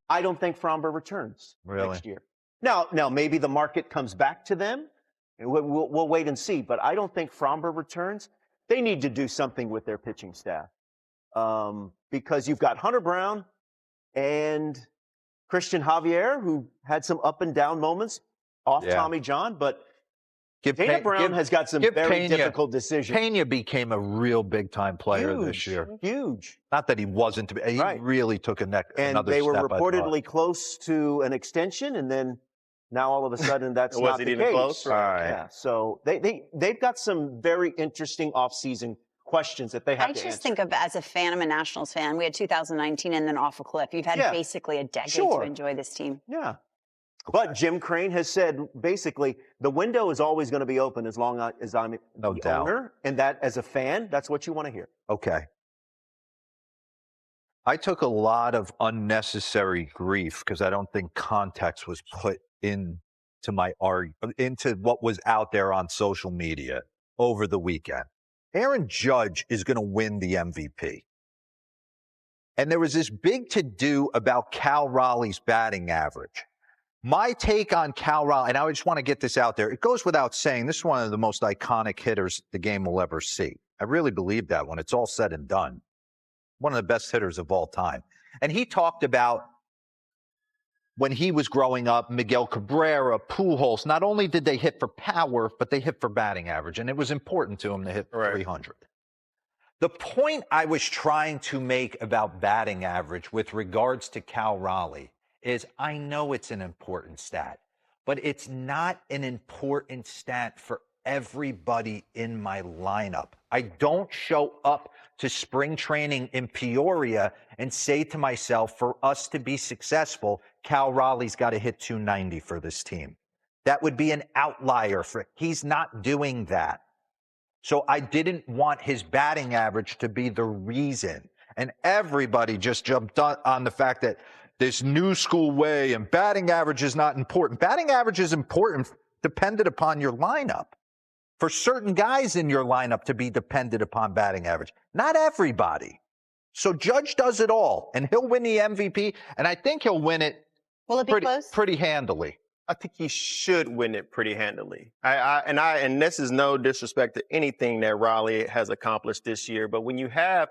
I don't think Fromber returns Really? next year. Now, maybe the market comes back to them. And we'll wait and see. But I don't think Fromber returns. They need to do something with their pitching staff because you've got Hunter Brown and Christian Javier, who had some up and down moments off Tommy John, but Dana Brown has got some very difficult decisions. Pena became a real big-time player this year. Huge. Not that he wasn't. He really took another step. And they were reportedly close to an extension, and then now all of a sudden that's not the case. Close? Right. Yeah. So they've got some very interesting offseason questions that they have to answer. I just think of, as a fan, I'm a Nationals fan. We had 2019 and then off a cliff. You've had basically a decade to enjoy this team. Yeah. But Jim Crane has said, basically, the window is always going to be open as long as I'm the owner. And that, as a fan, that's what you want to hear. Okay. I took a lot of unnecessary grief because I don't think context was put into what was out there on social media over the weekend. Aaron Judge is going to win the MVP. And there was this big to-do about Cal Raleigh's batting average. My take on Cal Raleigh, and I just want to get this out there, it goes without saying, this is one of the most iconic hitters the game will ever see. I really believe that when it's all said and done. One of the best hitters of all time. And he talked about when he was growing up, Miguel Cabrera, Pujols, not only did they hit for power, but they hit for batting average. And it was important to him to hit 300. The point I was trying to make about batting average with regards to Cal Raleigh is I know it's an important stat, but it's not an important stat for everybody in my lineup. I don't show up to spring training in Peoria and say to myself, for us to be successful, Cal Raleigh's got to hit 290 for this team. That would be an outlier. He's not doing that. So I didn't want his batting average to be the reason. And everybody just jumped on the fact that this new school way and batting average is not important. Batting average is important dependent upon your lineup. For certain guys in your lineup to be dependent upon batting average. Not everybody. So Judge does it all, and he'll win the MVP, and I think he'll win it pretty handily. I think he should win it pretty handily. And this is no disrespect to anything that Raleigh has accomplished this year, but when you have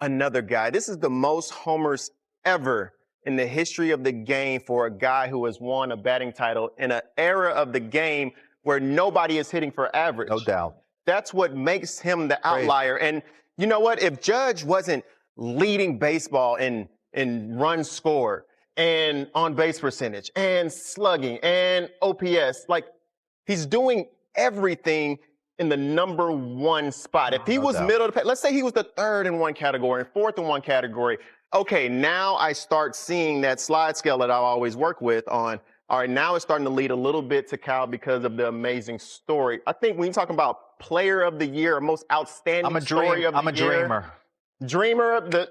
another guy, this is the most homers ever in the history of the game for a guy who has won a batting title in an era of the game where nobody is hitting for average. No doubt. That's what makes him the outlier. And you know what? If Judge wasn't leading baseball in runs scored and on base percentage and slugging and OPS, like he's doing everything in the number one spot. If he was middle of the pack, let's say he was the third in one category and fourth in one category. Okay, now I start seeing that slide scale that I always work with on. All right, now it's starting to lead a little bit to Cal because of the amazing story. I think when you're talking about player of the year, or most outstanding story of the year. I'm a dreamer. Dreamer of the,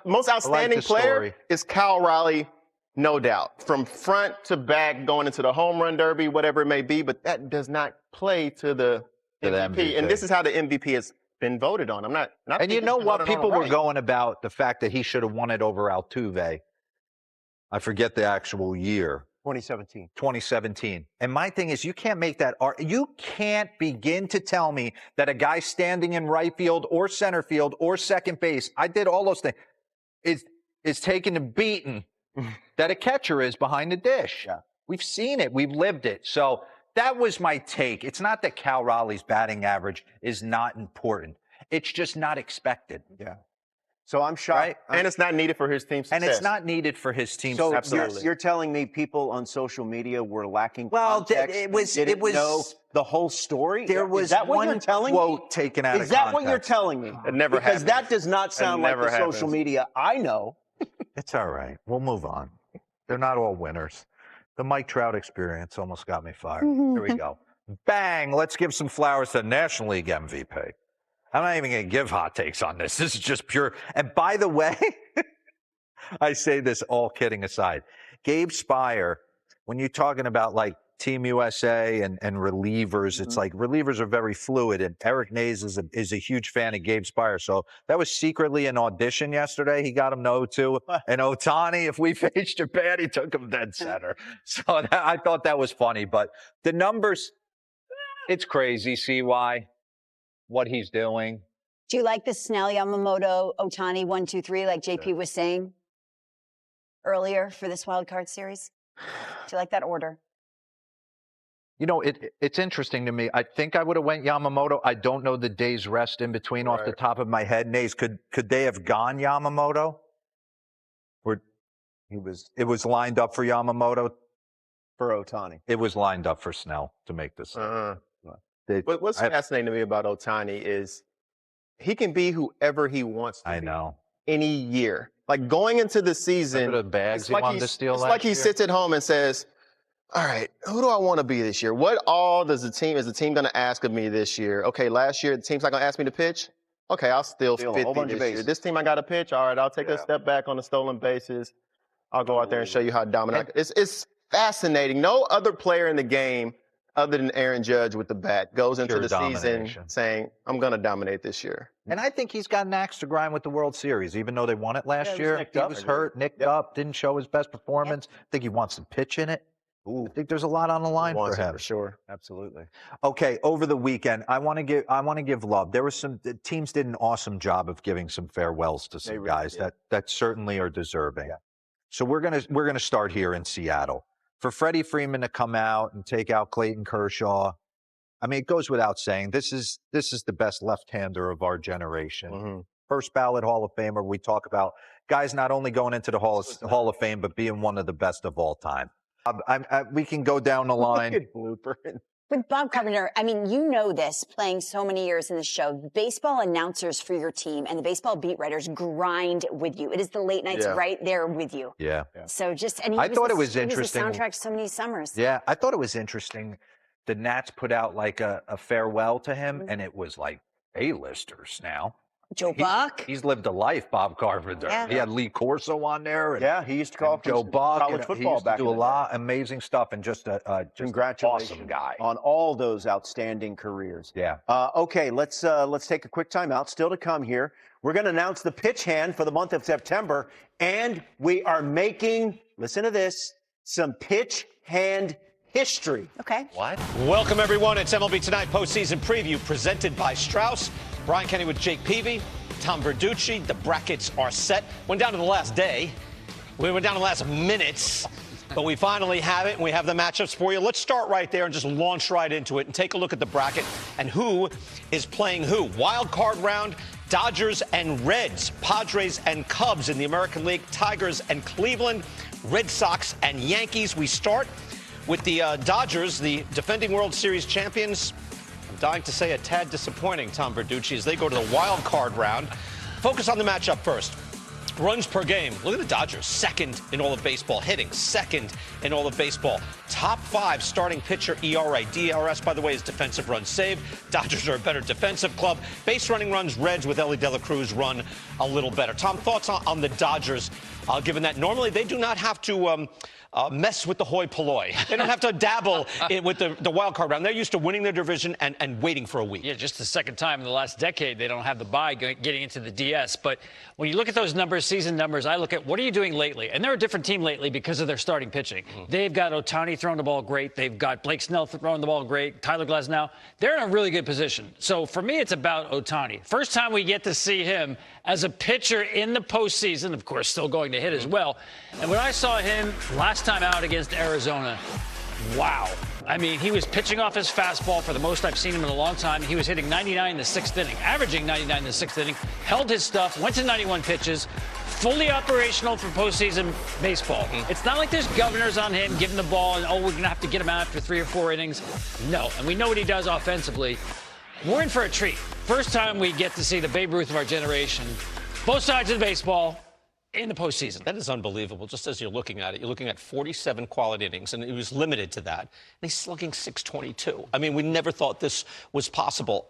most outstanding player is Cal Raleigh, no doubt. From front to back, going into the home run derby, whatever it may be, but that does not play to the MVP. And this is how the MVP has been voted on. I'm not and you know what? People were going about the fact that he should have won it over Altuve. I forget the actual year. 2017. And my thing is, you can't make that you can't begin to tell me that a guy standing in right field or center field or second base, I did all those things, is taking a beating that a catcher is behind the dish. Yeah. We've seen it. We've lived it. So that was my take. It's not that Cal Raleigh's batting average is not important. It's just not expected. Yeah. So I'm shocked. Right? And it's not needed for his team's success. And it's not needed for his team's success. So you're telling me people on social media were lacking context? It was know the whole story? There was is that what you're telling quote me? taken out of context. Is that context. what you're telling me? It never happens. Because that does not sound like the social media I know. It's all right. We'll move on. They're not all winners. The Mike Trout experience almost got me fired. Here we go. Bang! Let's give some flowers to National League MVP. I'm not even going to give hot takes on this. This is just pure. And by the way, I say this all kidding aside. Gabe Speier, when you're talking about like Team USA and relievers. It's like relievers are very fluid, and Eric Nays is a huge fan of Gabe Spire. So that was secretly an audition yesterday. He got him to 0-2. And Ohtani, if we face Japan, he took him dead center. So I thought that was funny. But the numbers, it's crazy, CY, what he's doing. Do you like the Snell, Yamamoto, Ohtani 1, 2, 3, like JP was saying earlier for this wild card series? Do you like that order? You know, it's interesting to me. I think I would have went Yamamoto. I don't know the day's rest in between off the top of my head. Nays, could they have gone Yamamoto? Or it was lined up for Yamamoto? For Ohtani. It was lined up for Snell to make this. What's fascinating to me about Ohtani is he can be whoever he wants to be. I know. Any year. Like going into the season, Remember the bags he wanted to steal it's last like he year? sits at home and says, all right, who do I want to be this year? What all is the team going to ask of me this year? Okay, last year the team's not going to ask me to pitch. Okay, I'll steal 50 this year. This team I got to pitch. All right, I'll take a step back on the stolen bases. I'll go out there and show you how dominant. It's fascinating. No other player in the game other than Aaron Judge with the bat goes into the season saying, I'm going to dominate this year. And I think he's got an axe to grind with the World Series, even though they won it last year. He was hurt, nicked up, didn't show his best performance. I think he wants to pitch in it. I think there's a lot on the line for him. For sure. Absolutely. Okay, over the weekend, I want to give love. There was the teams did an awesome job of giving some farewells to some guys that certainly are deserving. Yeah. So we're gonna start here in Seattle. For Freddie Freeman to come out and take out Clayton Kershaw, I mean, it goes without saying, this is the best left-hander of our generation. First ballot Hall of Famer. We talk about guys not only going into the Hall of Fame, but being one of the best of all time. We can go down the line. With Bob Carpenter, I mean, you know this, playing so many years in the show. Baseball announcers for your team and the baseball beat writers grind with you. It is the late nights right there with you. Yeah. So I thought it was interesting. He was the soundtrack so many summers. Yeah, I thought it was interesting. The Nats put out like a farewell to him, and it was like A-listers now. Joe Buck. He's lived a life, Bob Carpenter. Yeah. He had Lee Corso on there. And, he used to call Joe Buck. college football he used back to do a lot of amazing stuff and just congratulations awesome guy on all those outstanding careers. Yeah. Okay, let's take a quick timeout. Still to come here. We're going to announce the pitch hand for the month of September, and we are making, listen to this, some pitch hand history. Okay. What? Welcome, everyone. It's MLB Tonight postseason preview presented by Strauss. Brian Kenny with Jake Peavy, Tom Verducci. The brackets are set. Went down to the last day. We went down to the last minutes, but we finally have it, and we have the matchups for you. Let's start right there and just launch right into it and take a look at the bracket and who is playing who. Wild card round, Dodgers and Reds, Padres and Cubs in the American League, Tigers and Cleveland, Red Sox and Yankees. We start with the Dodgers, the defending World Series champions. I'm dying to say a tad disappointing, Tom Verducci, as they go to the wild card round. Focus on the matchup first. Runs per game. Look at the Dodgers, second in all of baseball. Hitting, second in all of baseball. Top 5 starting pitcher ERA. DRS, by the way, is defensive runs saved. Dodgers are a better defensive club. Base running runs, Reds with Ellie De La Cruz run a little better. Tom, thoughts on the Dodgers, given that normally they do not have to mess with the hoi polloi. They don't have to dabble with the wild card round. They're used to winning their division and waiting for a week. Yeah, just the second time in the last decade they don't have the bye getting into the DS. But when you look at those numbers, season numbers, I look at what are you doing lately? And they're a different team lately because of their starting pitching. They've got Ohtani throwing the ball great. They've got Blake Snell throwing the ball great. Tyler Glasnow. They're in a really good position. So for me, it's about Ohtani. First time we get to see him as a pitcher in the postseason, of course, still going to hit as well. And when I saw him last time out against Arizona, wow. I mean, he was pitching off his fastball for the most I've seen him in a long time. He was hitting 99 in the 6th inning, averaging 99 in the 6th inning, held his stuff, went to 91 pitches, fully operational for postseason baseball. It's not like there's governors on him giving the ball and, oh, we're going to have to get him out after 3 or 4 innings. No, and we know what he does offensively. We're in for a treat. First time we get to see the Babe Ruth of our generation, both sides of the baseball, in the postseason. That is unbelievable. Just as you're looking at it, you're looking at 47 quality innings, and he was limited to that. And he's slugging .622. I mean, we never thought this was possible.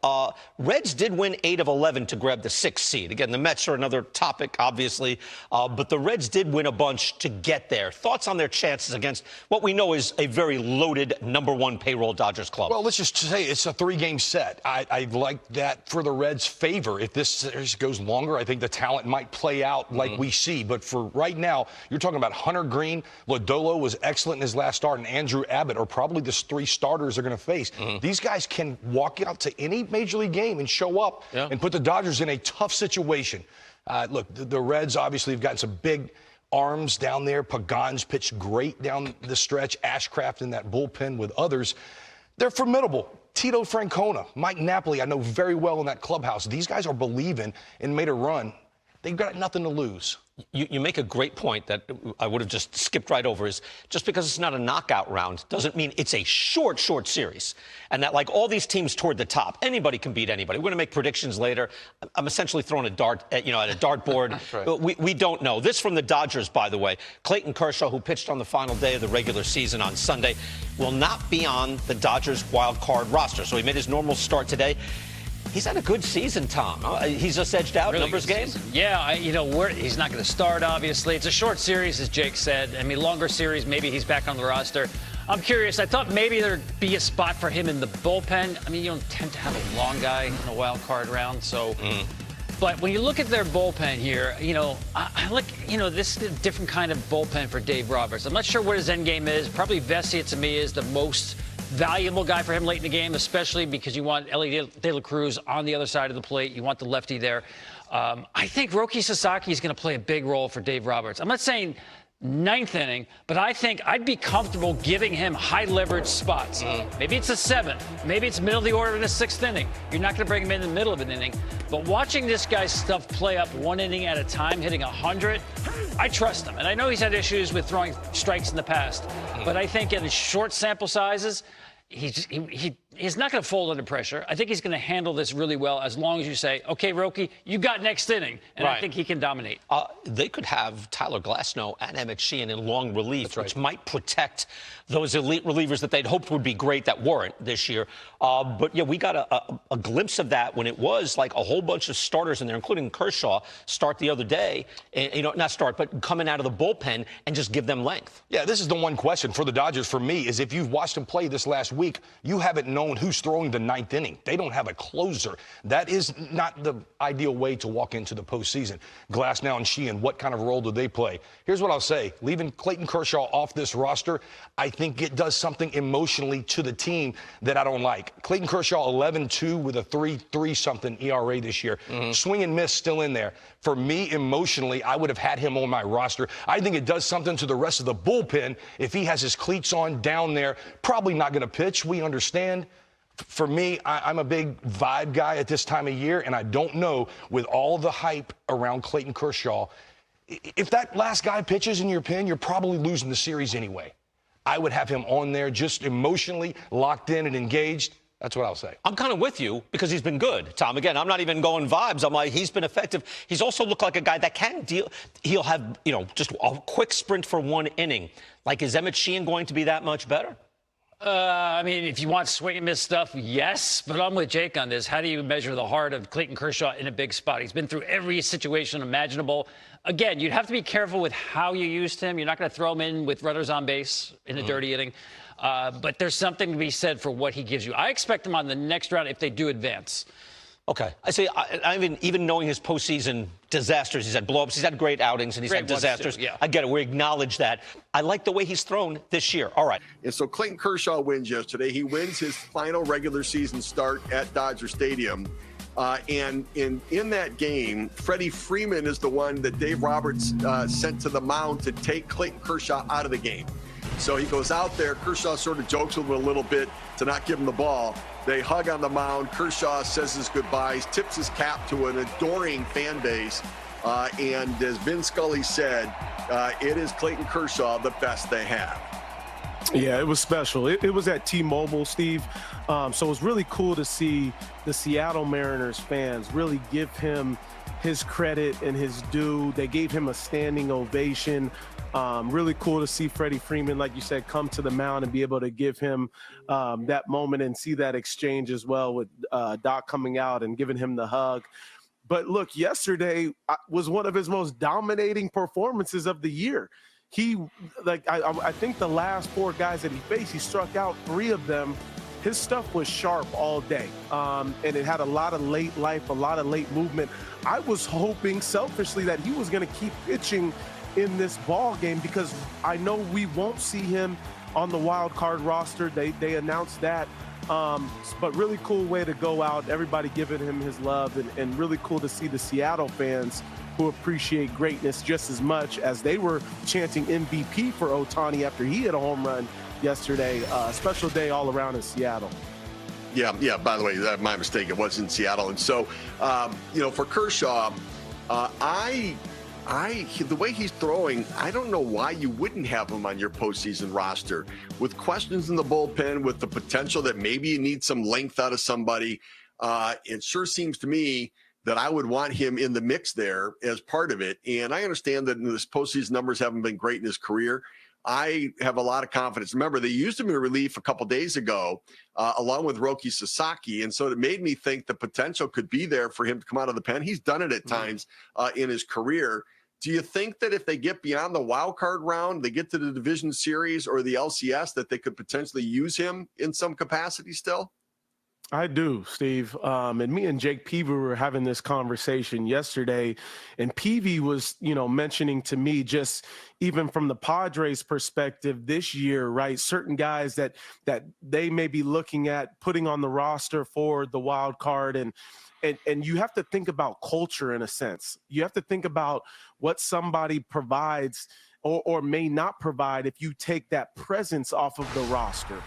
Reds did win 8 of 11 to grab the 6th seed. Again, the Mets are another topic, obviously, but the Reds did win a bunch to get there. Thoughts on their chances against what we know is a very loaded #1 payroll Dodgers club? Well, let's just say it's a 3-game set. I like that for the Reds' favor. If this series goes longer, I think the talent might play out like we see. But for right now, you're talking about Hunter Green. Lodolo was excellent in his last start, and Andrew Abbott are probably the 3 starters they're going to face. These guys can walk out to any major league game and show up and put the Dodgers in a tough situation. Look, the Reds obviously have gotten some big arms down there. Pagan's pitched great down the stretch. Ashcraft in that bullpen with others. They're formidable. Tito Francona, Mike Napoli, I know very well in that clubhouse. These guys are believing and made a run. They've got nothing to lose. You make a great point that I would have just skipped right over, is just because it's not a knockout round doesn't mean it's a short series. And that, like all these teams toward the top, anybody can beat anybody. We're going to make predictions later. I'm essentially throwing a dart at a dartboard. Right. We don't know. This from the Dodgers, by the way. Clayton Kershaw, who pitched on the final day of the regular season on Sunday, will not be on the Dodgers wild card roster. So he made his normal start today. He's had a good season, Tom. He's just edged out, really numbers game. Yeah, he's not going to start, obviously. It's a short series, as Jake said. I mean, longer series, maybe he's back on the roster. I'm curious. I thought maybe there'd be a spot for him in the bullpen. I mean, you don't tend to have a long guy in a wild card round, so. But when you look at their bullpen here, I look, this is a different kind of bullpen for Dave Roberts. I'm not sure what his end game is. Probably Vesia, to me, is the most valuable guy for him late in the game, especially because you want Ellie De La Cruz on the other side of the plate. You want the lefty there. I think Roki Sasaki is going to play a big role for Dave Roberts. I'm not saying 9th inning, but I think I'd be comfortable giving him high leverage spots. Maybe it's a 7th. Maybe it's middle of the order in the 6th inning. You're not going to bring him in the middle of an inning. But watching this guy's stuff play up 1 inning at a time, hitting 100, I trust him. And I know he's had issues with throwing strikes in the past. But I think in short sample sizes, he's not going to fold under pressure. I think he's going to handle this really well as long as you say, okay, Roki, you got next inning. And I think he can dominate. They could have Tyler Glasnow and Emmett Sheehan in long relief, which might protect those elite relievers that they'd hoped would be great that weren't this year. But, yeah, we got a glimpse of that when it was like a whole bunch of starters in there, including Kershaw, start the other day. And, not start, but coming out of the bullpen and just give them length. Yeah, this is the one question for the Dodgers for me is if you've watched them play this last week, you haven't known who's throwing the 9th inning. They don't have a closer. That is not the ideal way to walk into the postseason. Glasnow and Sheehan, what kind of role do they play? Here's what I'll say. Leaving Clayton Kershaw off this roster, I think it does something emotionally to the team that I don't like. Clayton Kershaw 11-2 with a 3.3-something ERA this year. Swing and miss still in there. For me, emotionally, I would have had him on my roster. I think it does something to the rest of the bullpen if he has his cleats on down there. Probably not going to pitch. We understand. For me, I'm a big vibe guy at this time of year, and I don't know, with all the hype around Clayton Kershaw, if that last guy pitches in your pen, you're probably losing the series anyway. I would have him on there just emotionally locked in and engaged. That's what I'll say. I'm kind of with you because he's been good, Tom. Again, I'm not even going vibes. I'm like, he's been effective. He's also looked like a guy that can deal. He'll have, just a quick sprint for 1 inning. Like, is Emmett Sheehan going to be that much better? I mean, if you want swing and miss stuff, yes. But I'm with Jake on this. How do you measure the heart of Clayton Kershaw in a big spot? He's been through every situation imaginable. Again, you'd have to be careful with how you used him. You're not going to throw him in with runners on base in a dirty inning. But there's something to be said for what he gives you. I expect him on the next round if they do advance. Okay. I say, even knowing his postseason disasters, he's had blowups, he's had great outings, and he's had disasters. Yeah. I get it. We acknowledge that. I like the way he's thrown this year. All right. And so Clayton Kershaw wins yesterday. He wins his final regular season start at Dodger Stadium. And in that game, Freddie Freeman is the one that Dave Roberts sent to the mound to take Clayton Kershaw out of the game. So he goes out there. Kershaw sort of jokes with him a little bit to not give him the ball. They hug on the mound. Kershaw says his goodbyes, tips his cap to an adoring fan base. And as Vin Scully said, it is Clayton Kershaw the best they have. Yeah, it was special. It was at T-Mobile, Steve. So it was really cool to see the Seattle Mariners fans really give him his credit and his due. They gave him a standing ovation. Really cool to see Freddie Freeman, like you said, come to the mound and be able to give him that moment and see that exchange as well with Doc coming out and giving him the hug. But look, yesterday was one of his most dominating performances of the year. I think the last 4 guys that he faced, he struck out 3 of them. His stuff was sharp all day, and it had a lot of late life, a lot of late movement. I was hoping selfishly that he was going to keep pitching in this ball game because I know we won't see him on the wild card roster. They announced that. But really cool way to go out, everybody giving him his love, and really cool to see the Seattle fans who appreciate greatness just as much as they were chanting MVP for Ohtani after he hit a home run yesterday. Special day all around in Seattle. Yeah. By the way, my mistake. It was in Seattle. And so, for Kershaw, the way he's throwing, I don't know why you wouldn't have him on your postseason roster. With questions in the bullpen, with the potential that maybe you need some length out of somebody, it sure seems to me that I would want him in the mix there as part of it. And I understand that his postseason numbers haven't been great in his career. I have a lot of confidence. Remember, they used him in relief a couple days ago, along with Roki Sasaki. And so it made me think the potential could be there for him to come out of the pen. He's done it at times in his career. Do you think that if they get beyond the wild card round, they get to the division series or the LCS, that they could potentially use him in some capacity still? I do, Steve. And me and Jake Peavy were having this conversation yesterday, and Peavy was, mentioning to me just even from the Padres perspective this year, right? Certain guys that they may be looking at putting on the roster for the wild card, and you have to think about culture in a sense. You have to think about what somebody provides or may not provide if you take that presence off of the roster.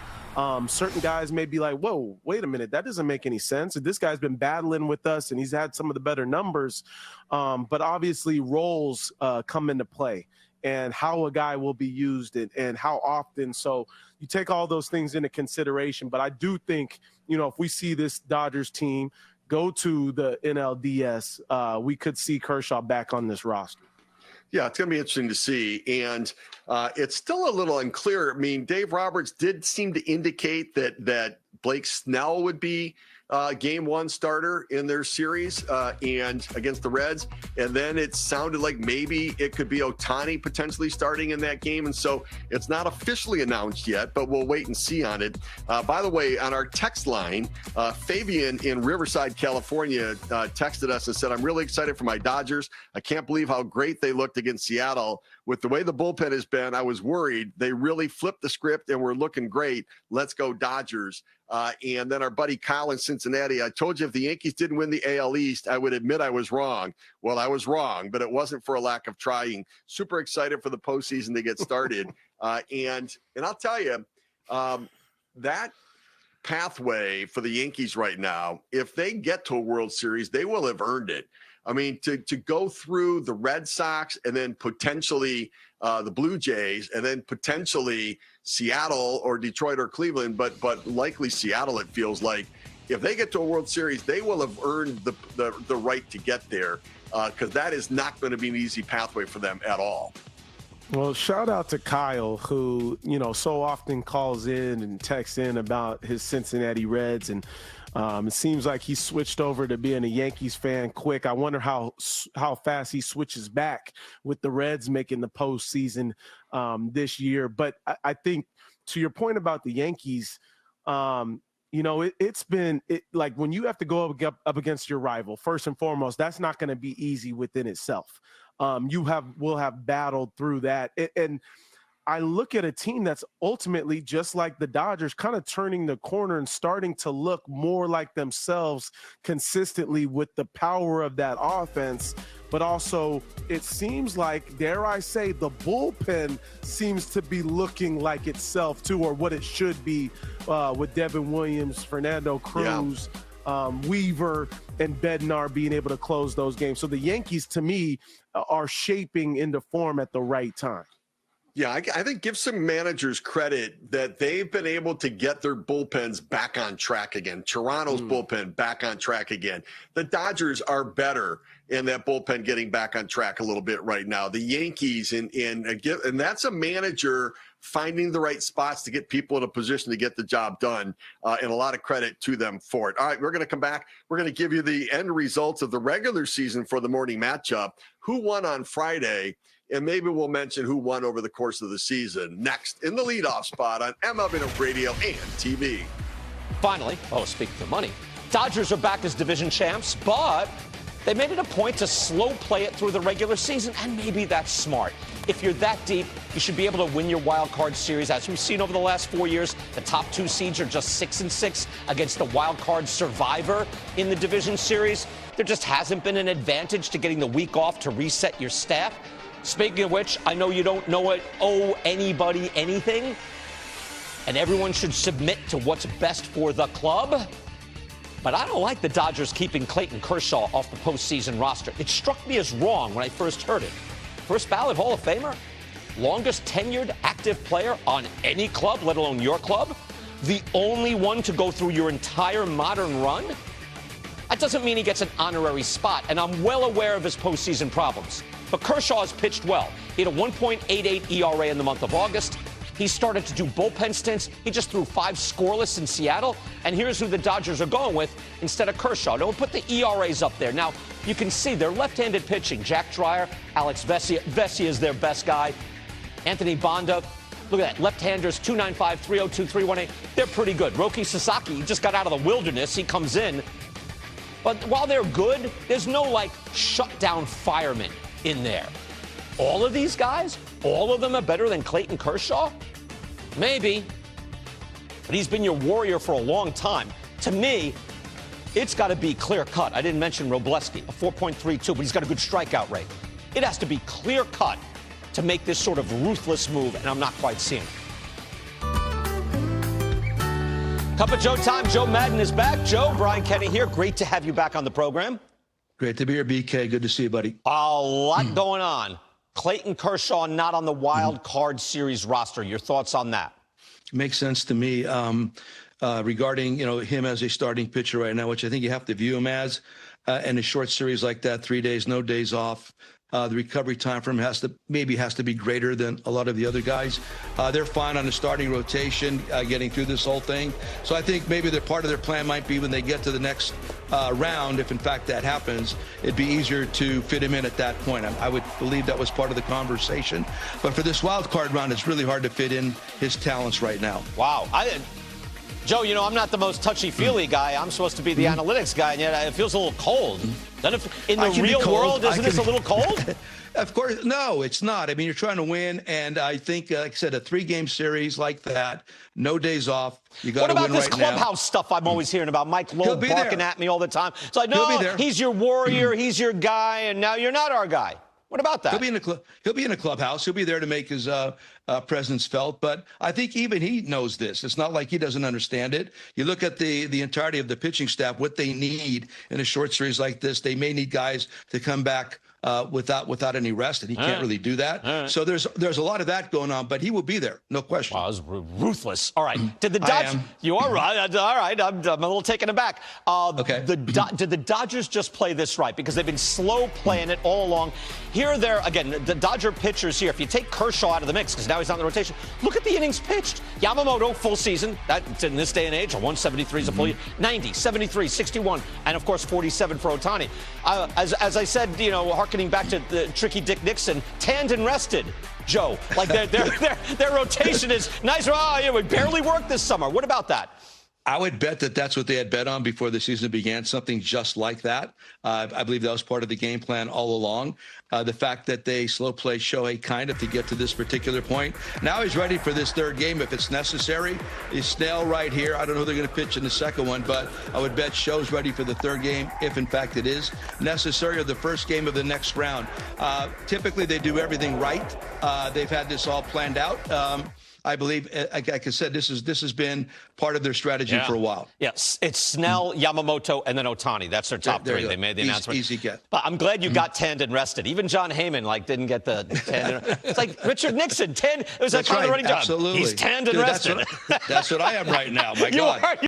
Certain guys may be like, whoa, wait a minute, that doesn't make any sense. This guy's been battling with us and he's had some of the better numbers. But obviously roles come into play and how a guy will be used and how often. So you take all those things into consideration. But I do think, if we see this Dodgers team go to the NLDS, we could see Kershaw back on this roster. Yeah, it's going to be interesting to see. And it's still a little unclear. I mean, Dave Roberts did seem to indicate that Blake Snell would be game 1 starter in their series and against the Reds. And then it sounded like maybe it could be Ohtani potentially starting in that game. And so it's not officially announced yet, but we'll wait and see on it. By the way, on our text line, Fabian in Riverside, California texted us and said, I'm really excited for my Dodgers. I can't believe how great they looked against Seattle. With the way the bullpen has been, I was worried. They really flipped the script and were looking great. Let's go Dodgers. And then our buddy Kyle in Cincinnati, I told you if the Yankees didn't win the AL East, I would admit I was wrong. Well, I was wrong, but it wasn't for a lack of trying. Super excited for the postseason to get started. And I'll tell you, that pathway for the Yankees right now, if they get to a World Series, they will have earned it. I mean, to go through the Red Sox and then potentially the Blue Jays and then potentially Seattle or Detroit or Cleveland, but likely Seattle, it feels like. If they get to a World Series, they will have earned the right to get there because that is not going to be an easy pathway for them at all. Well, shout out to Kyle, who, so often calls in and texts in about his Cincinnati Reds. And it seems like he switched over to being a Yankees fan quick. I wonder how fast he switches back with the Reds making the postseason this year. But I think to your point about the Yankees, it's been like when you have to go up against your rival, first and foremost, that's not going to be easy within itself. Will have battled through that. And I look at a team that's ultimately just like the Dodgers, kind of turning the corner and starting to look more like themselves consistently with the power of that offense. But also it seems like, dare I say, the bullpen seems to be looking like itself too, or what it should be with Devin Williams, Fernando Cruz, Weaver, and Bednar being able to close those games. So the Yankees, to me, are shaping into form at the right time. Yeah, I think give some managers credit that they've been able to get their bullpens back on track again. Toronto's bullpen back on track again. The Dodgers are better in that bullpen getting back on track a little bit right now. The Yankees and that's a manager finding the right spots to get people in a position to get the job done, and a lot of credit to them for it. All right, we're going to come back. We're going to give you the end results of the regular season for the morning matchup. Who won on Friday? And maybe we'll mention who won over the course of the season next in the leadoff spot on MLB Radio and TV. Finally, speaking of money, Dodgers are back as division champs, but they made it a point to slow play it through the regular season, and maybe that's smart. If you're that deep, you should be able to win your wild card series. As we've seen over the last 4 years, the top 2 seeds are just 6-6 against the wild card survivor in the division series. There just hasn't been an advantage to getting the week off to reset your staff. Speaking of which, I know you don't owe anybody anything, and everyone should submit to what's best for the club. But I don't like the Dodgers keeping Clayton Kershaw off the postseason roster. It struck me as wrong when I first heard it. First ballot Hall of Famer, longest tenured active player on any club, let alone your club, the only one to go through your entire modern run. That doesn't mean he gets an honorary spot, and I'm well aware of his postseason problems. But Kershaw has pitched well. He had a 1.88 ERA in the month of August. He started to do bullpen stints. He just threw 5 scoreless in Seattle. And here's who the Dodgers are going with instead of Kershaw. Don't put the ERAs up there. Now, you can see they're left-handed pitching. Jack Dreyer, Alex Vesia. Vesia is their best guy. Anthony Banda. Look at that. Left-handers, 295, 302, 318. They're pretty good. Roki Sasaki, he just got out of the wilderness. He comes in. But while they're good, there's no, shutdown fireman in there. All of these guys, all of them are better than Clayton Kershaw? Maybe. But he's been your warrior for a long time. To me, it's got to be clear-cut. I didn't mention Robleski, a 4.32, but he's got a good strikeout rate. It has to be clear-cut to make this sort of ruthless move, and I'm not quite seeing it. Cup of Joe time. Joe Madden is back. Joe, Brian Kenny here. Great to have you back on the program. Great to be here, BK. Good to see you, buddy. A lot going on. Clayton Kershaw not on the wild card series roster. Your thoughts on that? Makes sense to me. Regarding, him as a starting pitcher right now, which I think you have to view him as in a short series like that, 3 days, no days off. The recovery time for him has to be greater than a lot of the other guys. They're fine on the starting rotation, getting through this whole thing. So I think maybe part of their plan might be when they get to the next round, if in fact that happens, it'd be easier to fit him in at that point. I would believe that was part of the conversation. But for this wild card round, it's really hard to fit in his talents right now. Wow. Joe, I'm not the most touchy-feely guy. I'm supposed to be the analytics guy, and yet it feels a little cold. In the real world, isn't this a little cold? Of course, no, it's not. I mean, you're trying to win, and I think, like I said, a 3-game series like that, no days off, you got to win right now. What about this clubhouse stuff I'm always hearing about? Mike Lowe barking at me all the time. It's like, no, he's your warrior, he's your guy, and now you're not our guy. What about that? He'll be in a clubhouse. He'll be there to make his presence felt. But I think even he knows this. It's not like he doesn't understand it. You look at the entirety of the pitching staff, what they need in a short series like this. They may need guys to come back without any rest, and he can't really do that. So there's a lot of that going on, but he will be there, no question. Wow, that was ruthless. All right, did the Dodgers? You are right. All right, I'm a little taken aback. Okay. Did the Dodgers just play this right? Because they've been slow playing it all along. Here, the Dodger pitchers here. If you take Kershaw out of the mix, because now he's not in the rotation, look at the innings pitched. Yamamoto, full season. That's in this day and age. A 173 is a full year. 90, 73, 61, and of course 47 for Ohtani. As I said, harkening back to the tricky Dick Nixon, tanned and rested, Joe. Like their rotation is nice. We barely worked this summer. What about that? I would bet that's what they had bet on before the season began, something just like that. I believe that was part of the game plan all along. The fact that they slow play Shohei kind of to get to this particular point. Now he's ready for this third game if it's necessary. He's Snell right here. I don't know who they're going to pitch in the second one, but I would bet Sho's ready for the third game if, in fact, it is necessary, or the first game of the next round. Typically, they do everything right. They've had this all planned out. I believe, like I said, this has been part of their strategy for a while. Yes, it's Snell, Yamamoto, and then Ohtani. That's their top three. They made the announcement. Easy get. But I'm glad you got tanned and rested. Even John Heyman didn't get the tanned. It's like Richard Nixon, tanned. It was That's part of the right. running job. Absolutely. He's tanned and Dude, rested. That's what I am right now. My You God. are.